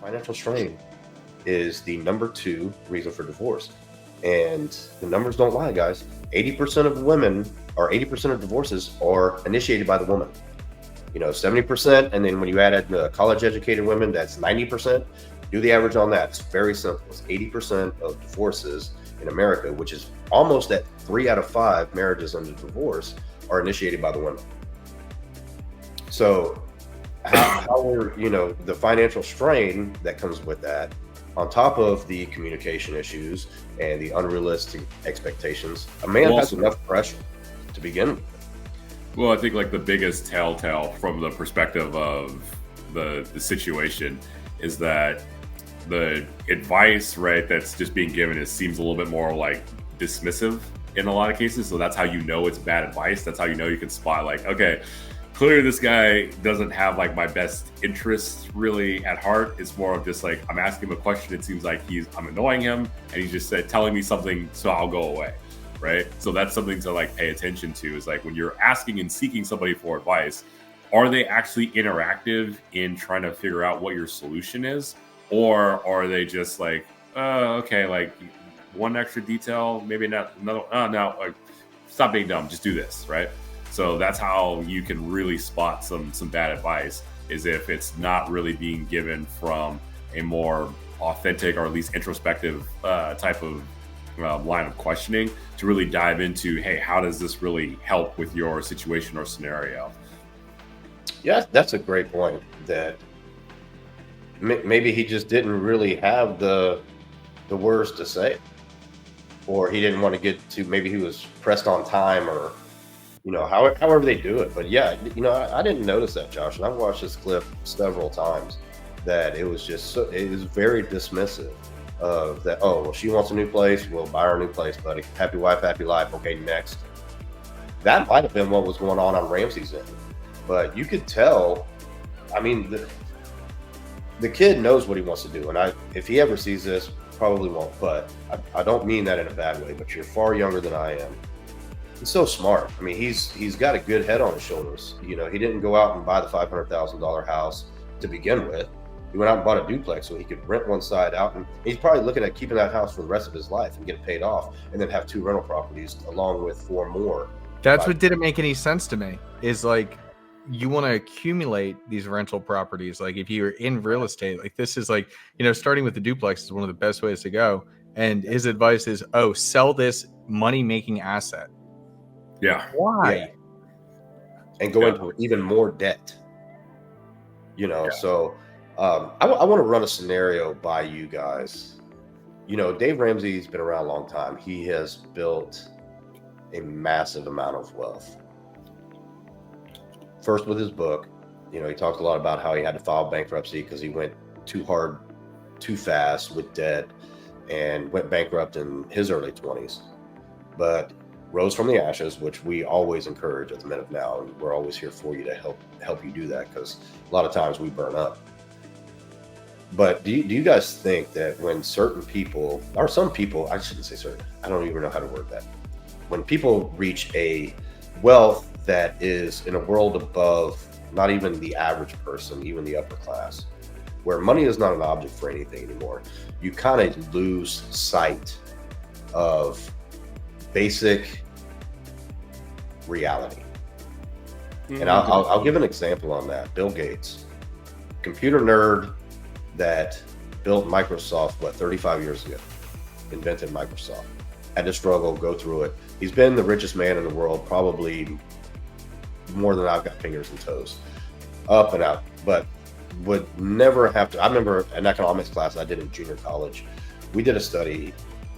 financial strain is the number two reason for divorce. And the numbers don't lie, guys. 80% of women, or 80% of divorces are initiated by the woman. 70%. And then when you add college educated women, that's 90%. Do the average on that. It's very simple. It's 80% of divorces in America, which is almost at 3 out of 5 marriages under divorce, are initiated by the women. So how we're, the financial strain that comes with that, on top of the communication issues and the unrealistic expectations, a man has enough pressure to begin with. Well, I think like the biggest telltale from the perspective of the situation is that the advice, right, that's just being given seems a little bit more like dismissive in a lot of cases. So that's how you know it's bad advice. That's how you know you can spot like, okay, clearly this guy doesn't have like my best interests really at heart. It's more of just like, I'm asking him a question. It seems like I'm annoying him and he's just telling me something, so I'll go away. Right. So that's something to like pay attention to, is like when you're asking and seeking somebody for advice, are they actually interactive in trying to figure out what your solution is? Or are they just like, okay, like one extra detail, maybe not another, no, like stop being dumb, just do this. Right. So that's how you can really spot some bad advice, is if it's not really being given from a more authentic or at least introspective type of line of questioning, to really dive into, hey, how does this really help with your situation or scenario? Yeah, that's a great point. That maybe he just didn't really have the words to say, or he didn't want to get to, maybe he was pressed on time, or however they do it. But yeah, I didn't notice that, Josh, and I've watched this clip several times, that it was just it was very dismissive of that. Oh, well, she wants a new place, we'll buy her a new place, buddy. Happy wife, happy life. Okay, next. That might have been what was going on Ramsey's end, but you could tell. I mean, the kid knows what he wants to do, and if he ever sees this, probably won't. But I don't mean that in a bad way. But you're far younger than I am. He's so smart. I mean, he's got a good head on his shoulders. He didn't go out and buy the $500,000 house to begin with. He went out and bought a duplex so he could rent one side out, and he's probably looking at keeping that house for the rest of his life and get it paid off, and then have 2 rental properties along with 4 more. That's what didn't make any sense to me, is like, you want to accumulate these rental properties. Like if you're in real estate, like this is like, starting with the duplex is one of the best ways to go. And his advice is, sell this money-making asset. Yeah. Why? Yeah. And go into even more debt. So I want to run a scenario by you guys. Dave Ramsey's been around a long time. He has built a massive amount of wealth. First with his book, he talks a lot about how he had to file bankruptcy because he went too hard, too fast with debt, and went bankrupt in his early 20s. But rose from the ashes, which we always encourage at the Men of Now, and we're always here for you to help you do that, because a lot of times we burn up. But do you guys think that when certain people, or some people, I shouldn't say certain, I don't even know how to word that, when people reach a wealth that is in a world above not even the average person, even the upper class, where money is not an object for anything anymore, you kind of lose sight of basic reality? And I'll give an example on that. Bill Gates, computer nerd that built Microsoft, 35 years ago, invented Microsoft, had to struggle, go through it. He's been the richest man in the world, probably more than I've got fingers and toes, up and out, but would never have to. I remember an economics class I did in junior college. We did a study.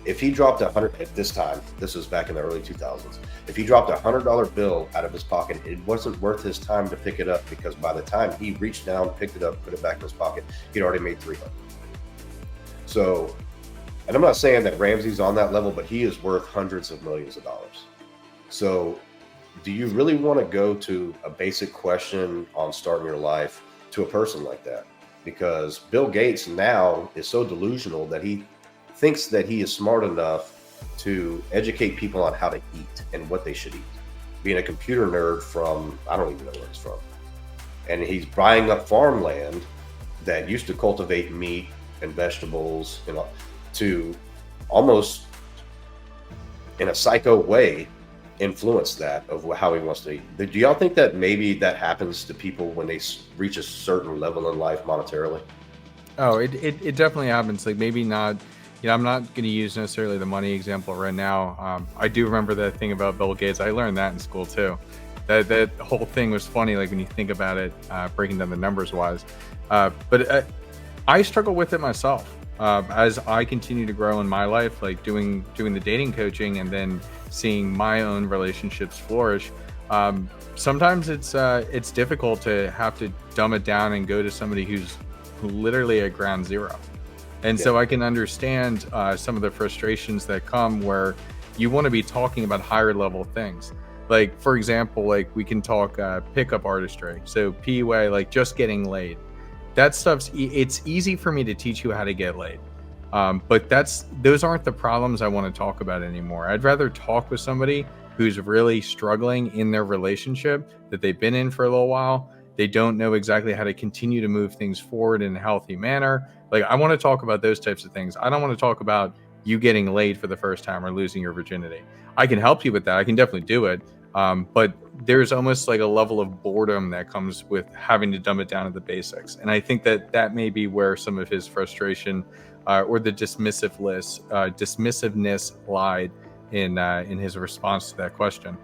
If he dropped $100 at this time, this was back in the early 2000s, if he dropped $100 bill out of his pocket, it wasn't worth his time to pick it up, because by the time he reached down, picked it up, put it back in his pocket, he'd already made $300. So, and I'm not saying that Ramsey's on that level, but he is worth hundreds of millions of dollars. So do you really want to go to a basic question on starting your life to a person like that? Because Bill Gates now is so delusional that he thinks that he is smart enough to educate people on how to eat and what they should eat, being a computer nerd from, I don't even know where he's from. And he's buying up farmland that used to cultivate meat and vegetables, you know, to almost in a psycho way influence that of how he wants to eat. Do y'all think that maybe that happens to people when they reach a certain level in life monetarily? Oh, it definitely happens. Like maybe not, I'm not going to use necessarily the money example right now. I do remember that thing about Bill Gates. I learned that in school too. That whole thing was funny. Like when you think about it, breaking down the numbers wise. But I struggle with it myself as I continue to grow in my life, like doing the dating coaching and then seeing my own relationships flourish. Sometimes it's difficult to have to dumb it down and go to somebody who's literally at ground zero. And so I can understand some of the frustrations that come where you want to be talking about higher level things. Like, for example, like we can talk pickup artistry. So PUA, like just getting laid. That stuff's, it's easy for me to teach you how to get laid. But those aren't the problems I want to talk about anymore. I'd rather talk with somebody who's really struggling in their relationship that they've been in for a little while. They don't know exactly how to continue to move things forward in a healthy manner. Like, I want to talk about those types of things. I don't want to talk about you getting laid for the first time or losing your virginity. I can help you with that. I can definitely do it. But there's almost like a level of boredom that comes with having to dumb it down to the basics. And I think that may be where some of his frustration or the dismissiveness lied in his response to that question.